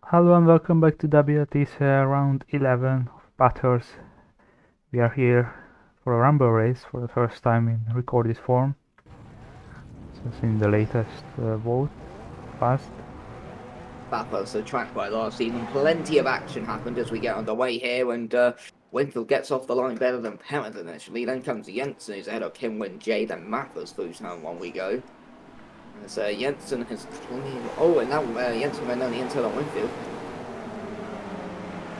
Hello and welcome back to WTCL round 11 of Bathurst. We are here for a rumble race for the first time in recorded form since in the latest vote passed. Bathurst, the track by last season. Plenty of action happened as we get underway here, and Winfield gets off the line better than Pemberton initially. Then comes Jensen, who's ahead of Kim Win J, then Mathers through turn one we go. As Jensen has clean. Oh, and now Jensen went down the inside on Winfield.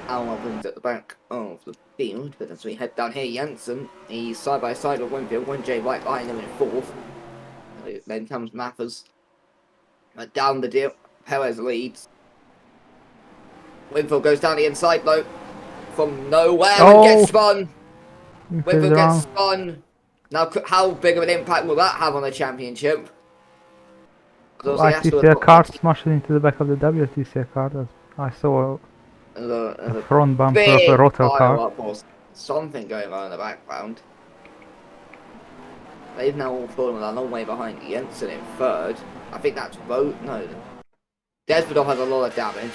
Alvin's at the back of the field, but as we head down here, Jensen, he's side by side with Winfield. Win J right behind him in fourth. Then comes Mathers. Down the dip, Perez leads. Winfield goes down the inside though, from nowhere and gets spun. Winfield gets spun. Now, how big of an impact will that have on the championship? ITCL card smashed into the back of the WTCL card. I saw a front bumper of a rotor car. Or something going on in the background. They've now all fallen a long way behind Jensen in third. I think that's both. No, Desbedov has a lot of damage.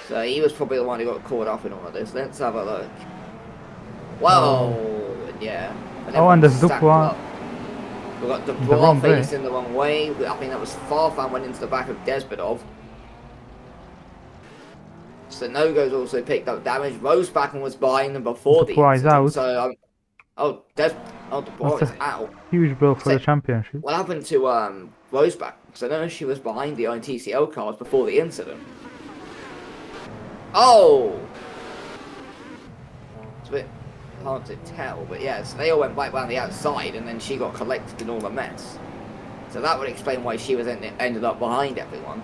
So he was probably the one who got caught up in all of this. Let's have a look. Whoa! Yeah. And there's Dupois. We've got Dupois facing the wrong way. I think that was Farfan went into the back of Desbedov. Sanogo's also picked up damage. Rosebacken was behind them before the incident. Out. So, Dupois is out. Huge blow for the championship. What happened to Rosebacken? Because I know she was behind the ITCL cars before the incident. Oh! It's a bit hard to tell, but yes, they all went back around the outside and then she got collected in all the mess. So that would explain why she was ended up behind everyone.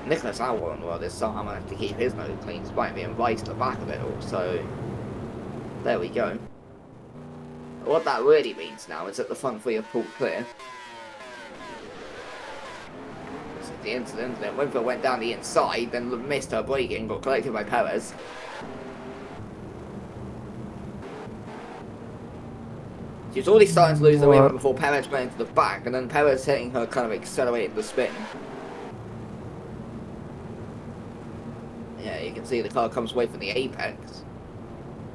Nicholas Alwarn, well, this somehow managed to keep his nose clean despite being right at the back of it all, so there we go. What that really means now is that the front three have pulled clear. The incident, then Winfield went down the inside, then missed her braking, got collected by Perez. She was already starting to lose the wheel before Perez went into the back, and then Perez hitting her kind of accelerated the spin. Yeah, you can see the car comes away from the apex.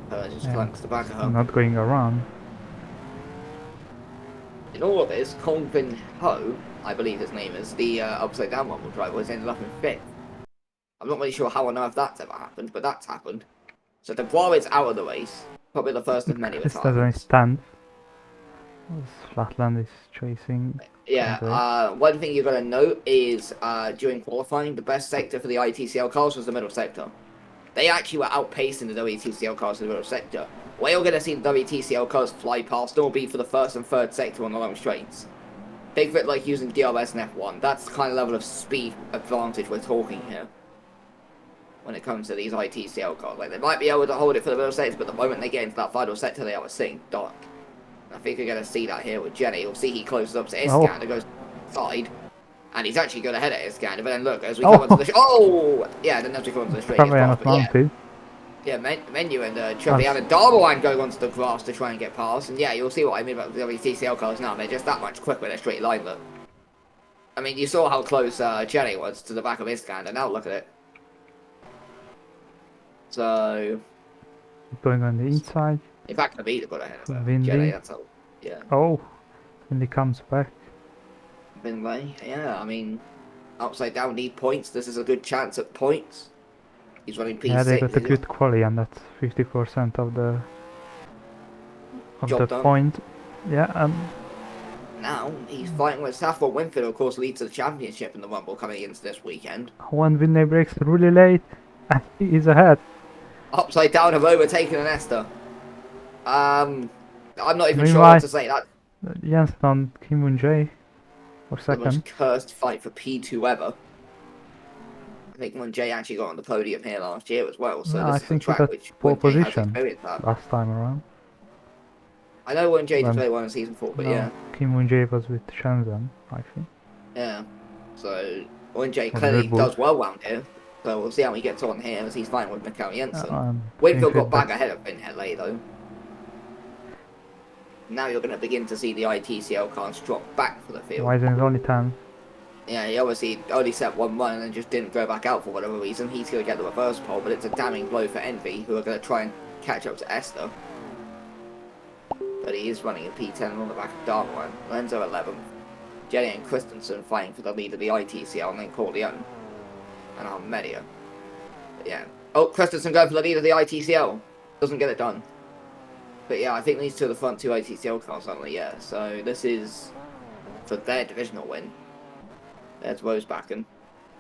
Perez just clunks the back of her. Not going around. In all of this, Colvin Ho, I believe his name is, the upside down rumble driver, has ended up in fifth. I'm not really sure how on earth that's ever happened, but that's happened. So Dubois is out of the race. Probably the first of many retirements. Doesn't stand. Flatland is chasing. Yeah, one thing you've got to note is during qualifying, the best sector for the ITCL cars was the middle sector. They actually were outpacing the WTCL cars in the middle sector. Where you're going to see the WTCL cars fly past will be for the first and third sector on the long straights. Think of it like using DRS and F1. That's the kind of level of speed advantage we're talking here when it comes to these ITCL cars. Like, they might be able to hold it for the middle sector, but the moment they get into that final sector, they are seeing dark. I think you're going to see that here with Jenny. You'll see he closes up to Iskander, goes side, and he's actually going ahead of Iskander. But then look, as we come onto the then as we come onto the straight, yeah, Menu and Trevian and Darboline going onto the grass to try and get past. And yeah, you'll see what I mean about the WTCL cars now. They're just that much quicker in a straight line, look. I mean, you saw how close Jenny was to the back of Iskander. Now look at it. So... going on the inside. In fact, Navita got ahead of her. Jenny, that's all. Yeah. Oh, Vindy comes back. Vinley, yeah, I mean, upside down need points. This is a good chance at points. He's running P6. Yeah, they got a good quality, and that's 50% of the point. Yeah, now he's fighting with Saffron Winfield, of course, leads to the championship in the Rumble coming into this weekend. One Vinley breaks really late, and he's ahead. Upside down have overtaken an Esther. I'm not even sure what to say. That Jensen on Kim Win J or second. The most cursed fight for P2 ever. I think when Jay actually got on the podium here last year as well, so this is a track which pole position last time around. I know when Jay did play one in season 4, but yeah. Kim Win J was with Shenzhen, I think. Yeah, so when Jay clearly does well round here, so we'll see how he gets on here as he's fighting with Mikael Jensen. Winfield got back ahead of Vinhead though. Now you're going to begin to see the ITCL cars drop back for the field. Why isn't it only 10? Yeah, he obviously only set 1-1 and then just didn't go back out for whatever reason. He's going to get the reverse pole, but it's a damning blow for Envy, who are going to try and catch up to Esther. But he is running a P10 on the back of Darkline. Lorenzo 11th. Jenny and Christensen fighting for the lead of the ITCL, and then Corleone. And Armedia. But yeah. Oh, Christensen going for the lead of the ITCL. Doesn't get it done. But yeah, I think these two are the front two ITCL cars, aren't they? Yeah, so this is for their divisional win. There's Rosebacken.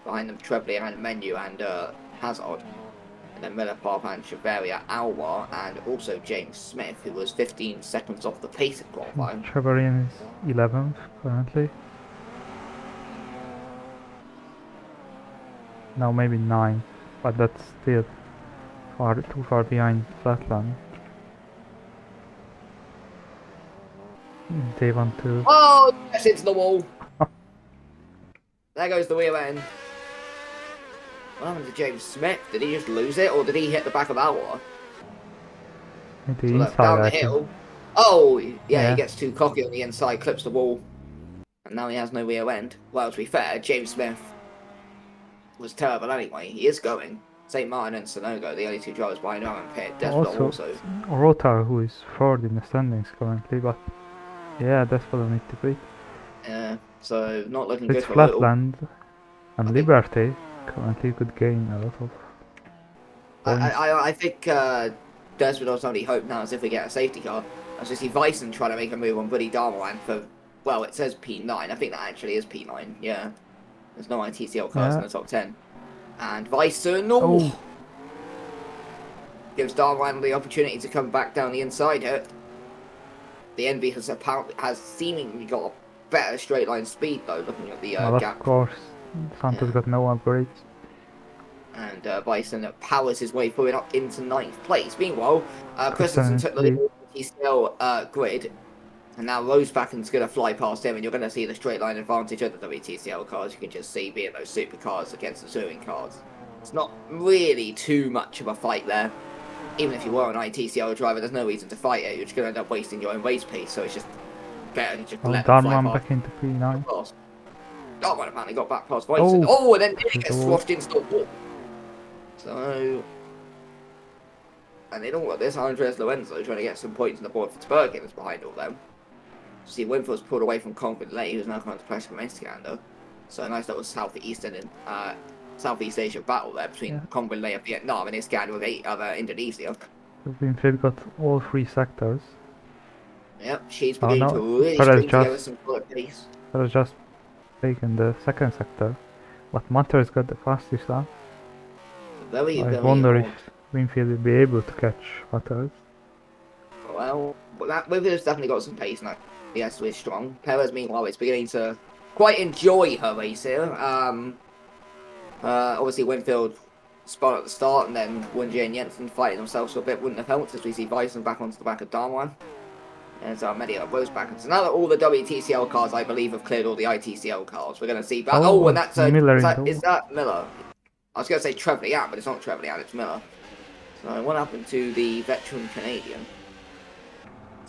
Behind them, Trebley and Menu and Hazard. And then Miller, Parpan, Chavaria, Alwar, and also James Smith, who was 15 seconds off the pace of qualifying. Chevarian is 11th currently. Now maybe 9th, but that's still too far behind Flatland. They want to... Oh, yes, it's the wall. There goes the rear end. What happened to James Smith? Did he just lose it, or did he hit the back of Alwar? The So inside, down the I think. hill. Oh, yeah, Yeah. he gets too cocky on the inside, clips the wall. And now he has no rear end. Well, to be fair, James Smith was terrible anyway. He is going. St. Martin and Sonogo, the only two drivers behind him, and Pit. Despot also. Rotar, who is third in the standings currently, but yeah, Despot need to beat. Yeah, so not looking It's good for Little. Flatland and Liberty currently could gain a lot of points. I think Despot's only hope now is if we get a safety car. I just see Vyson trying to make a move on Buddy Darmolan for, well, it says P9. I think that actually is P9, yeah. There's no ITCL cars in the top 10. And Vyson, gives Darmolan the opportunity to come back down the inside here. The Envy has seemingly got a better straight line speed though, looking at the gap. Of course, Santos got no upgrades. And Bison powers his way through it up into 9th place. Meanwhile, Christensen took the lead of the WTCL grid, and now Rosebacken's going to fly past him, and you're going to see the straight line advantage of the WTCL cars. You can just see being those supercars against the touring cars. It's not really too much of a fight there. Even if you were an ITCL driver, there's no reason to fight it. You're just going to end up wasting your own race pace, so it's just better to just let them fly past. Back into P9. Darman apparently got back past Bison. Oh, and then he gets squashed into the wall. So, and they don't want this. Andres Lorenzo trying to get some points on the board for Spurgeon is behind all them. See, Winfield's pulled away from Concord Lay, who's now coming to pressure from Escander. So a nice little Southeast Asia battle there between Concord Lay of Vietnam and Escander of Indonesia. Winfield got all 3 sectors. Yep, she's beginning to really string together some solid pace. That was just taken the 2nd sector, but Matter's got the fastest lap. I wonder if Winfield will be able to catch Butters. Well, Winfield's definitely got some pace now. Yes, we're strong. Perez, meanwhile, is beginning to quite enjoy her race here. Obviously, Winfield spun at the start, and then Wunji and Jensen fighting themselves for a bit wouldn't have helped, as we see Bison back onto the back of Darwan. And so many of those back. So now that all the WTCL cars, I believe, have cleared all the ITCL cars, we're going to see back. Oh, and that's Miller. Is that Miller? I was going to say Trevelyan, but it's not Trevelyan, it's Miller. So what happened to the veteran Canadian?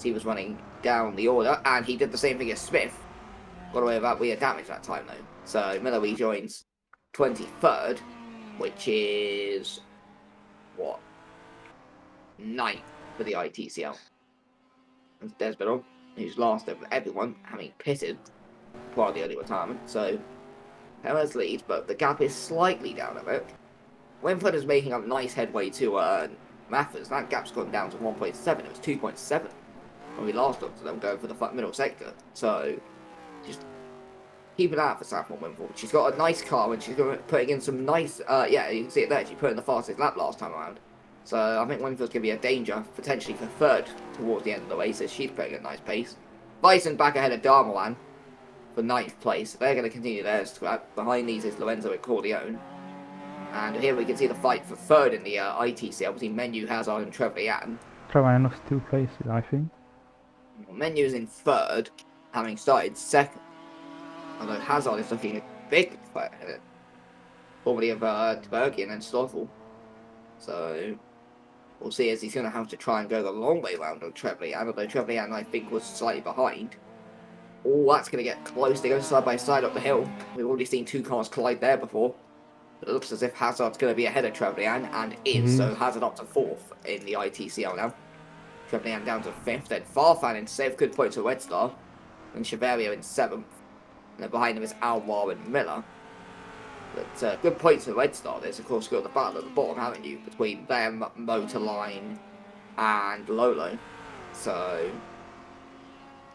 He was running down the order, and he did the same thing as Smith. Got away without weird damage that time, though. So Miller rejoins 23rd, which is, what? 9th for the ITCL. And Desbedon, who's last of everyone, having pitted prior to the early retirement. So Perez leads, but the gap is slightly down a bit. Winford is making up nice headway to Mathers. That gap's gone down to 1.7. It was 2.7 when we last looked at them going for the middle sector. So just keep an eye out for Saffron Winford. She's got a nice car, and she's putting in some nice. Yeah, you can see it there. She put in the fastest lap last time around. So I think Winfield's going to be a danger, potentially for 3rd towards the end of the race, as she's putting a nice pace. Bison back ahead of Darmolan for 9th place. They're going to continue their scrap. Behind these is Lorenzo and Corleone. And here we can see the fight for 3rd in the ITCL between Menu, Hazard and Trevelyan. Trevelyan lost 2 places, I think. Menu's in 3rd, having started 2nd. Although Hazard is looking a big threat at it. Formerly of Tbergian and Stoffel. So we'll see, as he's going to have to try and go the long way round on Trevelyan, although Trevelyan, I think, was slightly behind. Oh, that's going to get close. They go side by side up the hill. We've already seen 2 cars collide there before. It looks as if Hazard's going to be ahead of Trevelyan, and is. He So is. Hazard up to 4th in the ITCL now. Trevelyan down to 5th. Then Farfan in 6th. Good points for Red Star. And Chavario in 7th. And then behind him is Alwar and Miller. But good points for Red Star. There's, of course, got the battle at the bottom, haven't you? Between them, Motorline, and Lolo. So,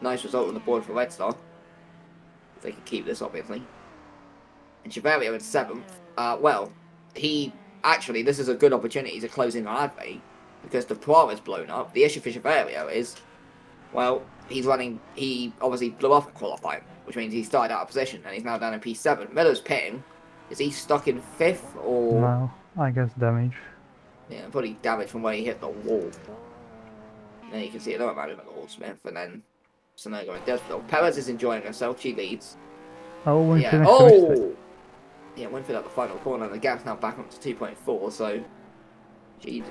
nice result on the board for Red Star. If they can keep this, obviously. And Chavario in 7th. Well, actually, this is a good opportunity to close in on Adve, because the Prama's blown up. The issue for Chavario is, well, he obviously blew up at qualifying, which means he started out of position, and he's now down in P7. Miller's pitting. Is he stuck in 5th, or... No, I guess damage. Yeah, probably damage from where he hit the wall. And then you can see another man with the wall, Smith, and then Sonogo and Desville. Perez is enjoying herself, she leads. Oh, Winfield Yeah, next to missed it. Yeah, Winfield at the final corner, and the gap's now back up to 2.4, so... Jeez.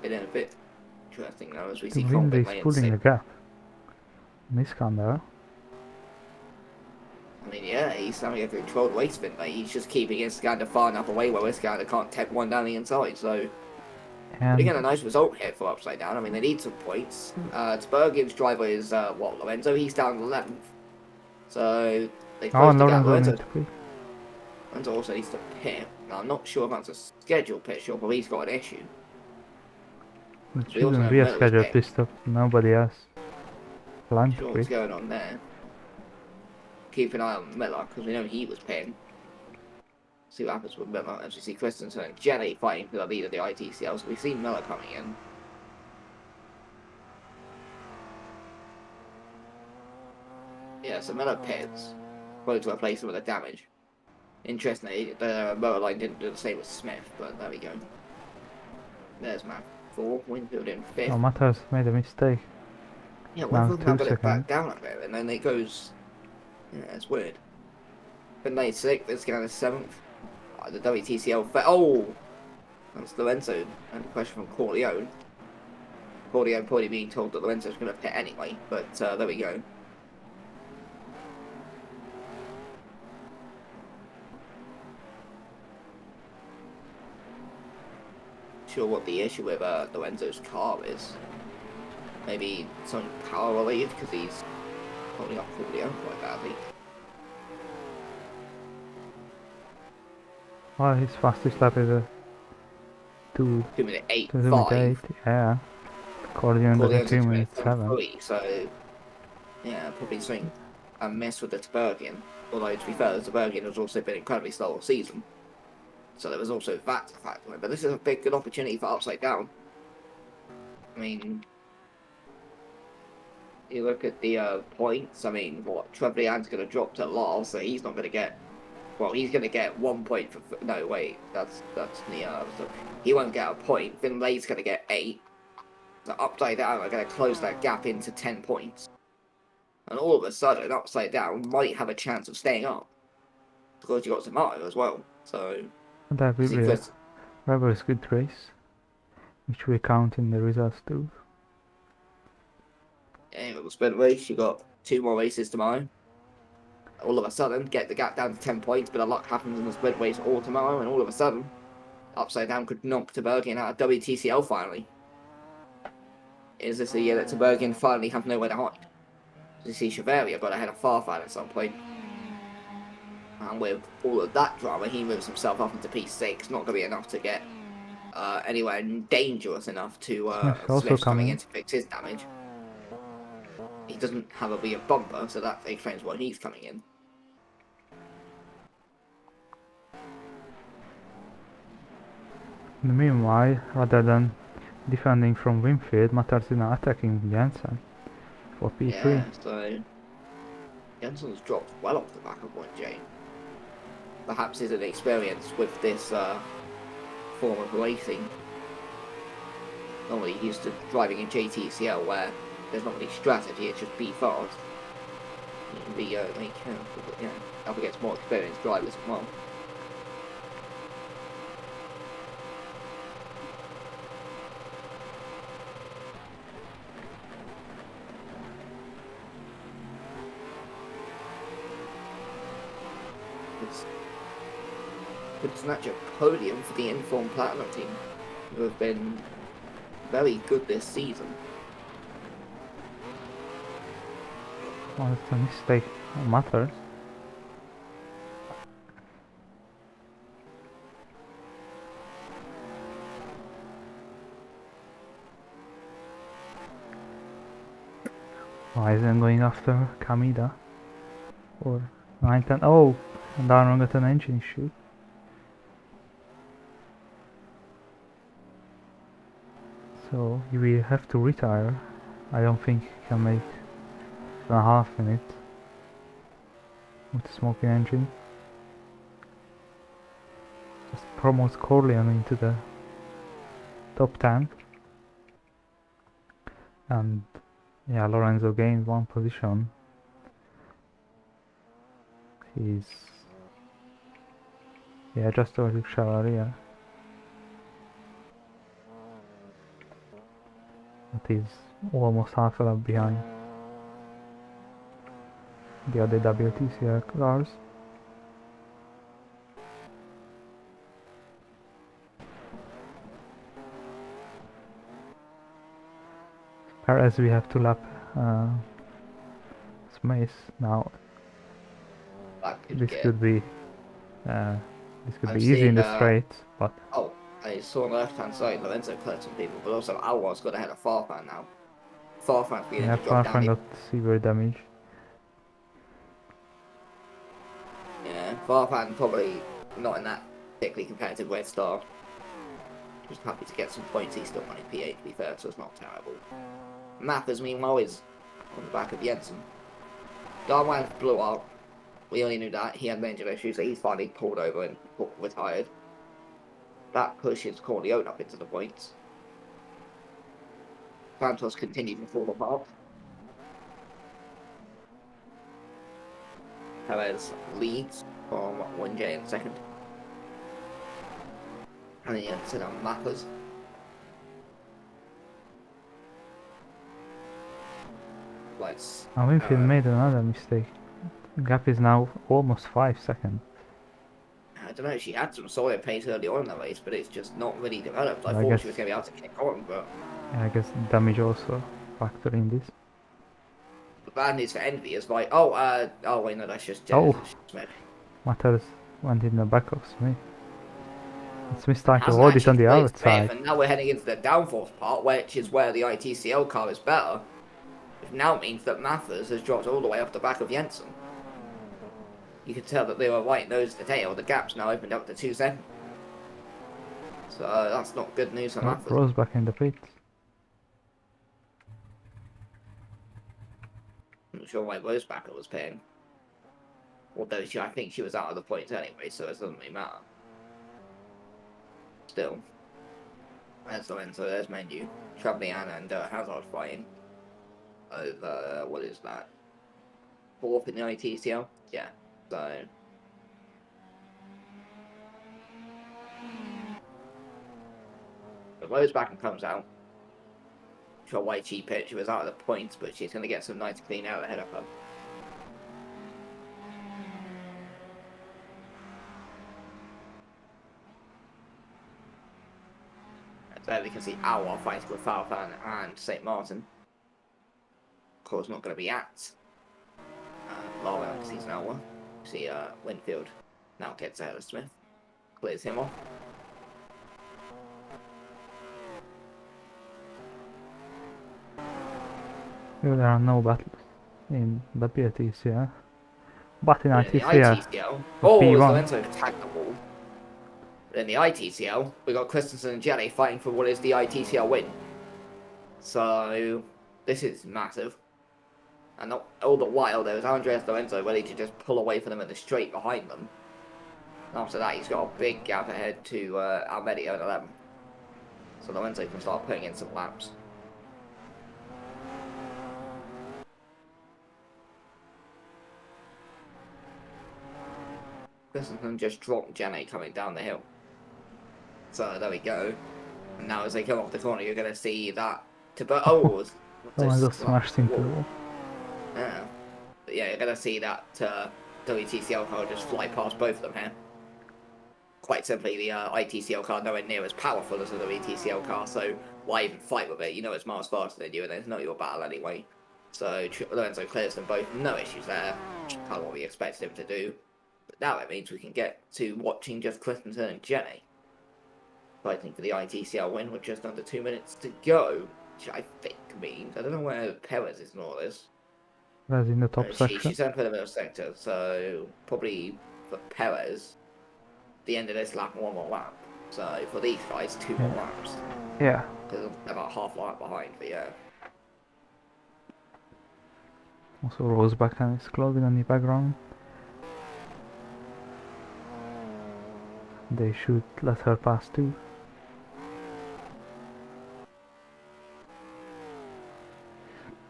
Been in a bit interesting now, as we see Winfield Colvin is pulling the gap. Miskander. I mean, yeah, he's having a controlled race spin, mate. He's just keeping Iskander far enough away where Iskander can't tap one down the inside, so... But again, a nice result here for Upside Down. I mean, they need some points. Tbergian's driver is, Lorenzo? He's down 11th. So, they closed the gap. Lorenzo also needs to pit. Now, I'm not sure if that's a scheduled pit stop, but he's got an issue. It shouldn't be a scheduled pit stop. Nobody else planned to what's going on there. Keep an eye on Miller, because we know he was pitting. See what happens with Miller. As we see Christensen and Jenny fighting for the lead of the ITCL, so we've seen Miller coming in. Yeah, so Miller pits. Probably to replace some of the damage. Interestingly, the motor line didn't do the same with Smith, but there we go. There's map 4, Winfield in 5th. Oh, Matters made a mistake. Yeah, Winfield now got it back down a bit, and then it goes... Yeah, it's weird. But 96th, it's going to 7th. The WTCL... Oh! That's Lorenzo. And a question from Corleone. Corleone probably being told that Lorenzo's going to pit anyway, but there we go. Sure what the issue with Lorenzo's car is. Maybe something power related, because he's holding up Corleone quite badly. Well, his fastest lap is a 2 minute 8, 2 minute 8, yeah. Corleone does a 2 minute 7. So, yeah, probably something a mess with the Tbergian. Although, to be fair, the Tbergian has also been incredibly slow all season. So there was also that to factor in. But this is a big, good opportunity for Upside Down. I mean, you look at the points. I mean, what, Trevelyan's going to drop to last, so he's not going to get... Well, he's going to get 1 point for... No, wait, that's Nia. So he won't get a point. Finlay's going to get 8. So Upside Down are going to close that gap into 10 points. And all of a sudden, Upside Down might have a chance of staying up. Because you got Tomato as well, so... That will be a rather good race, which we count in the results too. Yeah, little sprint race. You got 2 more races tomorrow. All of a sudden, get the gap down to 10 points, but a lot happens in the sprint race all tomorrow, and all of a sudden, Upside Down could knock Tbergian out of WTCL finally. Is this the year that Tbergian finally have nowhere to hide? You see Chavaria got ahead of Farfan at some point. And with all of that drama, he moves himself up into P6. Not going to be enough to get anywhere dangerous enough to Smith's coming in to fix his damage. He doesn't have a rear bumper, so that explains why he's coming in. In the meanwhile, rather than defending from Winfield, Matters is now attacking Jensen for P3. Yeah, so Jensen's dropped well off the back of 1J. Perhaps his inexperience with this form of racing. Normally he's used to driving in JTCL where there's not really strategy, it's just be fast. You can be careful, but yeah, up against more experienced drivers as well. could snatch a podium for the Informed Platinum team, who have been very good this season. Well, it's a mistake. It matters. Why isn't going after Kamida? Or 910? Oh! And Darwin got an engine issue. So he will have to retire. I don't think he can make 2.5 minutes with the smoking engine. Just promotes Corleone into the top 10. And yeah, Lorenzo gained 1 position. He's just over to Chevalier. But he's almost half a lap behind the other WTCL cars. Perez we have to lap Smith now. This could be easy in the straights, but oh, I saw on the left hand side Lorenzo cleared some people, but also Alwar's got ahead of Farfan now. Farfan's beginning to drop down. Farfan got severe damage. Yeah, Farfan probably not in that particularly competitive red star. Just happy to get some points. He's still running P8 to be fair, so it's not terrible. Mathers meanwhile is on the back of Jensen. Darwan blew up. We only knew that. He had engine issues, so he's finally pulled over and retired. That pushes Corleone up into the points. Santos continued to fall apart. Perez leads from 1J in second. And then Jensen and Mathers. Winfield made another mistake. The gap is now almost 5 seconds. I don't know, she had some solid pace early on in the race, but it's just not really developed. I thought she was going to be able to kick on, but... I guess damage also factor in this. The bad news for Envy is like, oh wait, no, that's just Smith. Matters went in the back of Smith. Smith started to hold it on the outside. And now we're heading into the downforce part, which is where the ITCL car is better. Which now means that Mathers has dropped all the way off the back of Jensen. You can tell that they were right nose to tail. The gap's now opened up to 2 seconds. So that's not good news for Mathers. Rose back in the pits. I'm not sure why Rosebacker was paying. Although I think she was out of the points anyway, so it doesn't really matter. Still. There's Lorenzo, there's Menu. Trablian and Hazard fighting. Over, what is that? 4th in the ITCL? Yeah, so... But Rosebacker comes out. I'm sure why she pitched, she was out of the points, but she's going to get some nice clean out ahead of her. There we can see Alwar fighting with Farfan and St. Martin. Of course, not going to be at Lowell because he's now one. See, Winfield now gets ahead of Smith, clears him off. There are no battles in WTCL, but in ITCL, P1. Lorenzo tagged the wall. In the ITCL, we got Christensen and Jelly fighting for what is the ITCL win. So this is massive. And all the while, there was Andreas Lorenzo ready to just pull away from them in the straight behind them. And after that, he's got a big gap ahead to Almedia in 11. So Lorenzo can start putting in some laps. Christensen just dropped Jenny coming down the hill. So there we go. And now as they come off the corner, you're going to see that... Someone just smashed into the wall. Yeah. But yeah, you're going to see that WTCL car just fly past both of them here. quite simply, the ITCL car nowhere near as powerful as the WTCL car, so why even fight with it? You know it's miles faster than you, and it's not your battle anyway. So Lorenzo clears them both, no issues there. Kind of what we expected him to do. But now it means we can get to watching just Christensen and Jenny fighting for the ITCL win with just under 2 minutes to go, which I think means, I don't know where Perez is in all this. That's in the top section. She's in for the middle sector, so probably for Perez, the end of this lap, one more lap. So for these guys, 2 more laps. Yeah. Because they're about half a lap behind, but yeah. Also Rosback is closing on the background. They should let her pass too.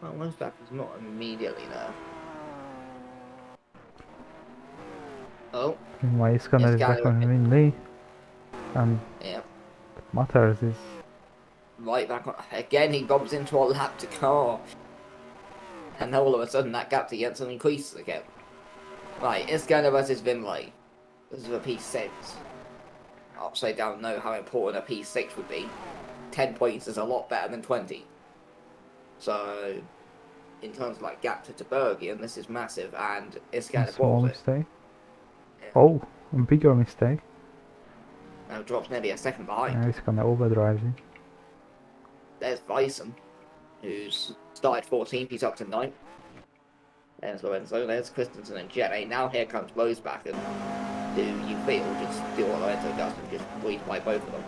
Well, Rosback is not immediately there. Oh. Meanwhile, Iskander is back on Winley. And yeah. Matters is right back on. Again, he bumps into a lapped car. And all of a sudden, that gap to Jensen increases again. Right, Iskander versus Vinley. This is a P6. Upside down know how important a P6 would be. 10 points is a lot better than 20. So, in terms of like gap to Bergian, this is massive, and Iskander small balls mistake. Yeah. Oh, a bigger mistake. Now drops nearly a second behind. Yeah, Iskander overdrives it. There's Bison, who's started 14th, he's up to 9th. There's Lorenzo, there's Christensen and Jenny. Now here comes Rosback, and do you feel just do what Lorenzo does and just breathe by both of them.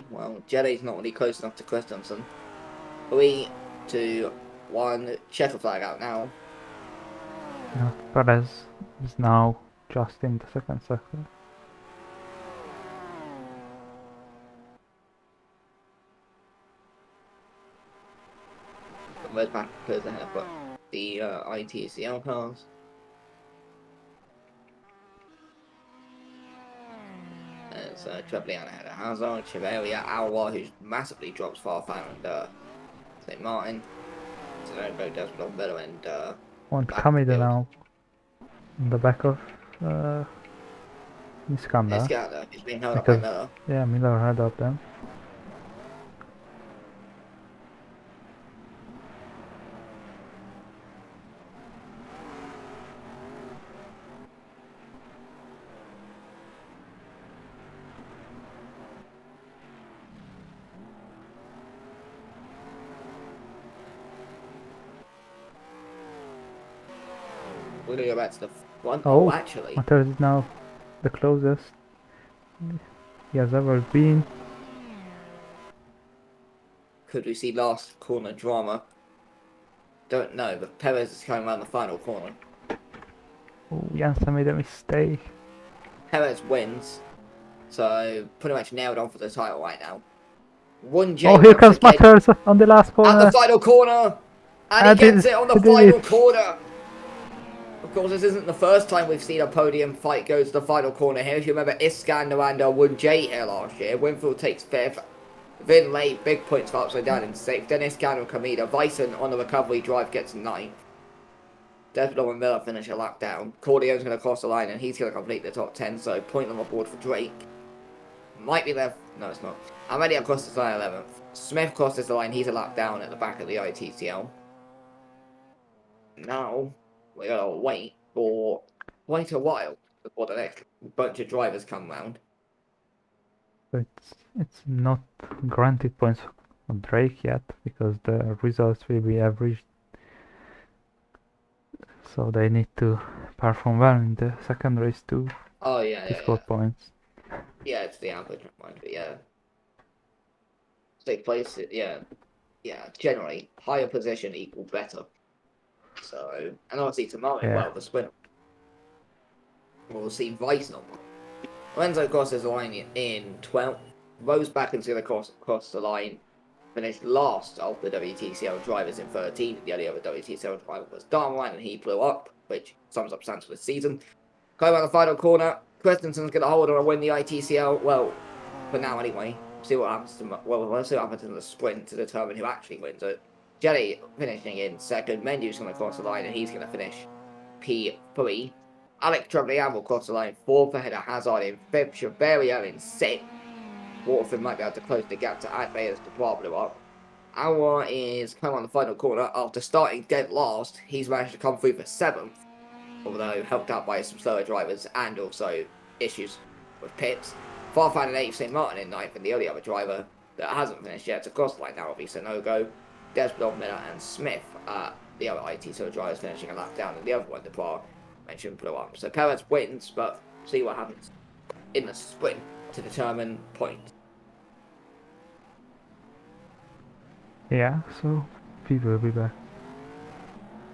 Well, Jenny's not really close enough to Christensen. 3, 2, 1, checker flag out now. Yeah, Perez is now just in the second sector. Red back goes ahead, but the ITCL cars. There's Treblian ahead of Hazard, Cheveria, Alwa, who massively drops Farfan and St. Martin. Zonobo does a lot better, and One Kamida now on the back of Iskander. Iskander is being held up by Miller. Yeah, Miller held up them. We're gonna go back to the front. Oh, actually. Matters is now the closest he has ever been. Could we see last corner drama? Don't know, but Perez is coming around the final corner. Oh, Janssen made a mistake. Perez wins, so pretty much nailed on for the title right now. 1J. Oh, here comes Matters on the last corner. At the final corner! And he gets it on the final corner! Of course, this isn't the first time we've seen a podium fight go to the final corner here. If you remember, Iskander and 1J here last year. Winfield takes 5th. Vinley, big points for upside down in 6th. Then Iskander and Kamida. Bison on the recovery drive gets 9th. Desmond and Miller finish a lap down. Corleone's going to cross the line and he's going to complete the top 10. So point on the board for Drake. Might be left. No, it's not. Amelia crosses the line 11th. Smith crosses the line. He's a lap down at the back of the ITCL. Now we gotta wait for quite a while before the next bunch of drivers come round. But it's not granted points on Drake yet because the results will be averaged. So they need to perform well in the second race too. Oh yeah, to score points. Yeah, it's the average one, but yeah. Take place, yeah, generally higher position equal better. So, and obviously tomorrow, well, the sprint, we'll see Vice on one. Lorenzo crosses the line in 12th, Rose back into the cross the line, finished last of the WTCL drivers in 13th. The only other WTCL driver was Darmline, and he blew up. which sums up Santos this season. Going around the final corner, Christensen's going to hold on and win the ITCL. Well, for now anyway. See what happens to we'll see what happens in the sprint to determine who actually wins it. Jelly finishing in second. Mendu's going to cross the line and he's going to finish P3. Alex Trevelyan will cross the line fourth ahead of Hazard in fifth. Cheveria in sixth. Waterford might be able to close the gap to Advay as the bar blew up. Our is coming on the final corner after starting dead last. He's managed to come through for seventh, although helped out by some slower drivers and also issues with pits. Farfan and 8th, St Martin in 9th, and the only other driver that hasn't finished yet to cross the line now will be Sonogo, Desblow, Miller, and Smith. The other ITCL drivers finishing a lap down, and the other one, the bar mentioned, blew up. So Perez wins, but see what happens in the sprint to determine points. Yeah, so we will be back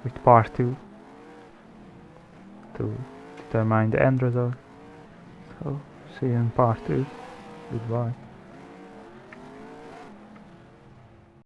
with part 2 to determine the end result. So see you in part 2. Goodbye.